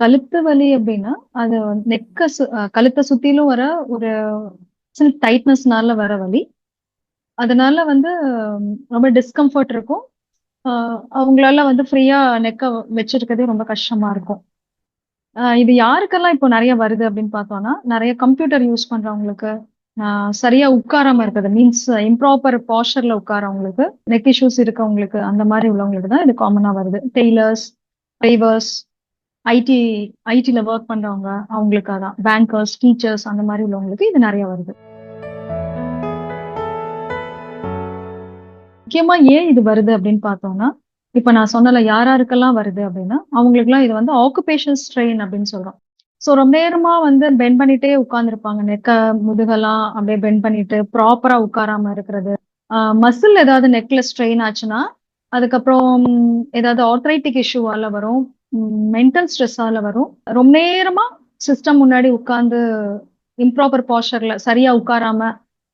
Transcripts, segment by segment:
கழுத்து வலி அப்டின்னா, அது நெக்க கழுத்த சுத்திலும் வர ஒரு டைட்னஸ்னால வர வலி. அதனால வந்து ரொம்ப டிஸ்கம்ஃபர்ட் இருக்கும். அ அவங்களால வந்து ஃப்ரீயா நெக்க வச்சிருக்கதே ரொம்ப கஷ்டமா இருக்கும். இது யாருக்கெல்லாம் இப்போ நெறைய வருது அப்டின்னு பார்த்தோம்னா, நெறைய கம்ப்யூட்டர் யூஸ் பண்றவங்களுக்கு, அ சரியா உட்காராம இருக்கிறது. மீன்ஸ் இம்ப்ராப்பர் போஸ்சர்ல உட்காரவங்களுக்கு, நெக் இஷ்யூஸ் இருக்கவங்களுக்கு, அந்த மாரி உள்ளவங்களுக்கு தான் இது காமனா வருது. டெய்லர்ஸ், டிரைவர்ஸ், ஐடி ஐடில வொர்க் பண்றவங்க, அவங்களுக்கு அதான். பேங்கர்ஸ், டீச்சர்ஸ் அந்த மாரி உள்ளவங்களுக்கு இது நெறைய வருது. முக்கியமா ஏன் இது வருது அப்படின்னு பார்த்தோம்னா, இப்ப நான் சொன்னேன்ல யார் யாருக்கெல்லாம் வருது அப்படின்னா, அவங்களுக்கெல்லாம் இது வந்து ஆக்குபேஷனல் ஸ்ட்ரெயின் அப்படின்னு சொல்றோம். ஸோ ரொம்ப நேரமா வந்து பெண்ட் பண்ணிட்டே உட்கார்ந்திருப்பாங்க. முதுகெல்லாம் அப்படியே பெண்ட் பண்ணிட்டு ப்ராப்பரா உட்காராம இருக்கிறது. மசில் ஏதாவது நெக்ல ஸ்ட்ரெயின் ஆச்சுன்னா, அதுக்கப்புறம் ஏதாவது ஆர்த்ரைட்டிக் இஷ்யூவால வரும். மென்டல் ஸ்ட்ரெஸ்ஸால வரும். ரொம்ப நேரமா சிஸ்டம் முன்னாடி உட்கார்ந்து இம்ப்ராப்பர் போஸ்சர்ல சரியா உட்காராம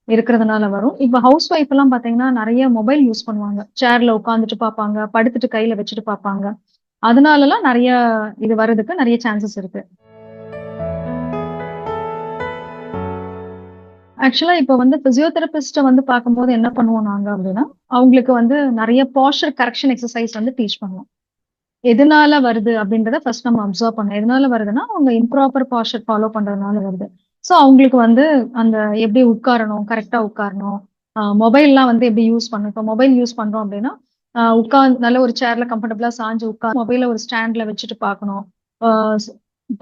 இருக்கிறதுனால வரும். இப்ப ஹவுஸ் ஒய்ஃப் எல்லாம் பார்த்தீங்கன்னா, நெறைய மொபைல் யூஸ் பண்ணுவாங்க. சேர்ல உட்கார்ந்துட்டு பார்ப்பாங்க, படுத்துட்டு கையில வச்சுட்டு பார்ப்பாங்க. அதனாலலாம் நெறைய இது வர்றதுக்கு நெறைய சான்சஸ் இருக்கு. ஆக்சுவலா இப்ப வந்து பிசியோதெரபிஸ்ட்ட வந்து பார்க்கும்போது என்ன பண்ணுவோம் நாங்க அப்டின்னா, அவங்களுக்கு வந்து நெறைய போஸ்சர் கரெக்ஷன் எக்சர்சைஸ் வந்து டீச் பண்ணுவோம். எதனால வருது அப்படின்றத ஃபர்ஸ்ட் நம்ம அப்சர்வ் பண்ணணும். எதனால வருதுன்னா, அவங்க இம்ப்ராப்பர் போஸ்சர் ஃபாலோ பண்றதுனால வருது. ஸோ அவங்களுக்கு வந்து அந்த எப்படி உட்காரணும், கரெக்ட்டா உட்காரணும். மொபைல்லாம் வந்து எப்படி யூஸ் பண்ணணும். இப்போ மொபைல் யூஸ் பண்றோம் அப்படின்னா, உட்கார்ந்து நல்ல ஒரு சேர்ல கம்ஃபர்டபுளா சாஞ்சு மொபைல ஒரு ஸ்டாண்ட்ல வச்சுட்டு பார்க்கணும். ஆ ஸ்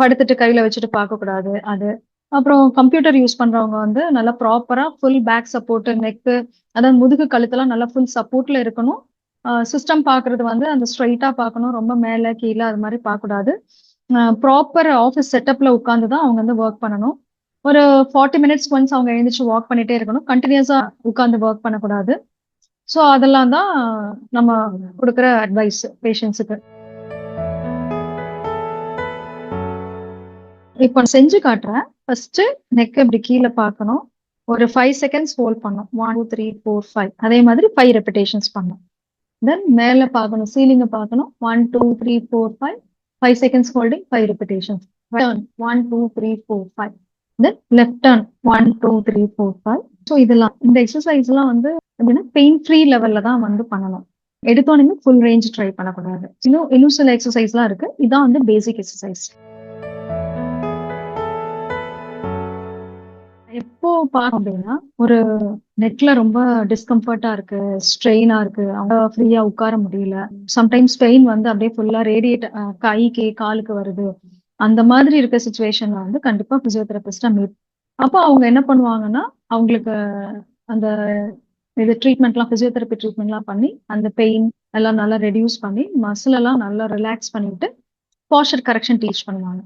படுத்துட்டு கையில வச்சுட்டு பார்க்கக்கூடாது அது. அப்புறம் கம்ப்யூட்டர் யூஸ் பண்றவங்க வந்து நல்லா ப்ராப்பரா ஃபுல் பேக் சப்போர்ட், நெக்கு அதாவது முதுகு, கழுத்தெல்லாம் நல்லா ஃபுல் சப்போர்ட்ல இருக்கணும். சிஸ்டம் பார்க்குறது வந்து அந்த ஸ்ட்ரெய்ட்டா பார்க்கணும். ரொம்ப மேல, கீழ அது மாரி பார்க்கக்கூடாது. ப்ராப்பர் ஆஃபீஸ் செட்டப்ல உட்கார்ந்து தான் அவங்க வந்து வொர்க் பண்ணணும். ஒரு 40 மினிட்ஸ்க்கு ஒன்ஸ் அவங்க எழுந்திரிச்சு வாக் பண்ணிட்டே இருக்கணும். கன்டினியூஸா உட்கார்ந்து வொர்க் பண்ணக்கூடாது. ஸோ அதெல்லாம் தான் நம்ம குடுக்குற அட்வைஸ் பேஷண்ட்ஸுக்கு. இப்ப நான் செஞ்சு காட்டுறேன். ஃபர்ஸ்ட்டு நெக்க இப்படி கீழ பார்க்கணும். ஒரு 5 செகண்ட்ஸ் ஹோல்ட் பண்ணணும். 1, 2, 3, 4, 5 அதே மாதிரி 5 ரெப்பிடேஷன்ஸ் பண்ணணும். தென் மேல பார்க்கணும். சீலிங்க பார்க்கணும். 1, 2, 3, 4, 5. 5 seconds holding, 5 repetitions. Turn 1, 2, 3, 4, 5. Then left turn 1, 2, 3, 4, 5. So இதெல்லாம் இந்த எக்ஸர்சைஸ்லாம் வந்து எப்படின்னா பெயின் ஃப்ரீ லெவல்ல தான் வந்து பண்ணணும். எடுத்தோனமே ஃபுல் ரேஞ்ச் ட்ரை பண்ணக்கூடாது. இன்னும் சில எக்ஸர்சைஸ்லாம் இருக்கு. இதான் வந்து பேசிக் எக்ஸர்சைஸ். எப்போ பார்ப்போம் அப்படின்னா, ஒரு நெக்ல ரொம்ப டிஸ்கம்ஃபர்ட்டா இருக்கு, ஸ்ட்ரெயினா இருக்கு. அவங்க ஃப்ரீயா உட்கார முடியல. சம்டைம்ஸ் பெயின் வந்து அப்படியே ஃபுல்லா ரேடியேட் கைக்கு, காலுக்கு வருது. அந்த மாதிரி இருக்க சிச்சுவேஷன்ல வந்து கண்டிப்பா பிசியோதெரபிஸ்ட்ட மீட் அப்போ அவங்க என்ன பண்ணுவாங்கன்னா, அவங்களுக்கு அந்த ட்ரீட்மெண்ட்லாம் பிசியோதெரபி ட்ரீட்மெண்ட்லாம் பண்ணி, அந்த பெயின் எல்லாம் நல்லா ரெடியூஸ் பண்ணி, மசில் எல்லாம் நல்லா ரிலாக்ஸ் பண்ணிட்டு, போஸ்டர் கரெக்ஷன் டீச் பண்ணுவாங்க.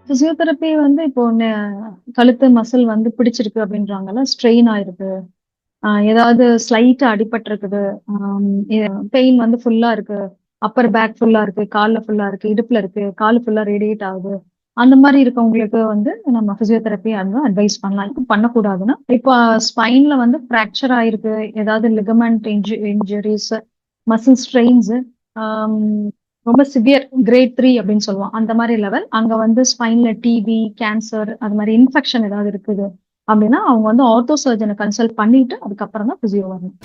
பிசியோதெரபி வந்து இப்போ கழுத்து மசில் வந்து பிடிச்சிருக்கு அப்படின்றாங்கல்ல, ஸ்ட்ரெயின் ஆயிருக்கு. ஏதாவது ஸ்லைட்டா அடிபட்டிருக்குது. ஆம் பெயின் வந்து ஃபுல்லா இருக்கு. அப்பர் பேக் ஃபுல்லா இருக்கு. கால்ல ஃபுல்லா இருக்கு. இடுப்புல இருக்கு. காலு ஃபுல்லா ரேடியேட் ஆகுது. அந்த மாரி இருக்கவங்களுக்கு வந்து நம்ம பிசியோதெரபி வந்து அட்வைஸ் பண்ணலாம். இப்ப பண்ணக்கூடாதுன்னா, இப்ப ஸ்பைன்ல வந்து ஃப்ராக்சர் ஆயிருக்கு. ஏதாவது லிகமெண்ட் இன்ஜுரீஸ், மசில் ஸ்ட்ரெயின்ஸ் ஆம் ரொம்ப சிவியர் கிரேட் 3 அப்படின்னு சொல்லுவோம். அந்த மாரி லெவல். அங்க வந்து ஸ்பைன்ல டிபி, கேன்சர் அது மாரி இன்ஃபெக்ஷன் ஏதாவது இருக்குது அப்படின்னா, அவங்க வந்து ஆர்த்தோ சர்ஜன கன்சல்ட் பண்ணிட்டு அதுக்கப்புறம் தான் பிசியோ வரணும்.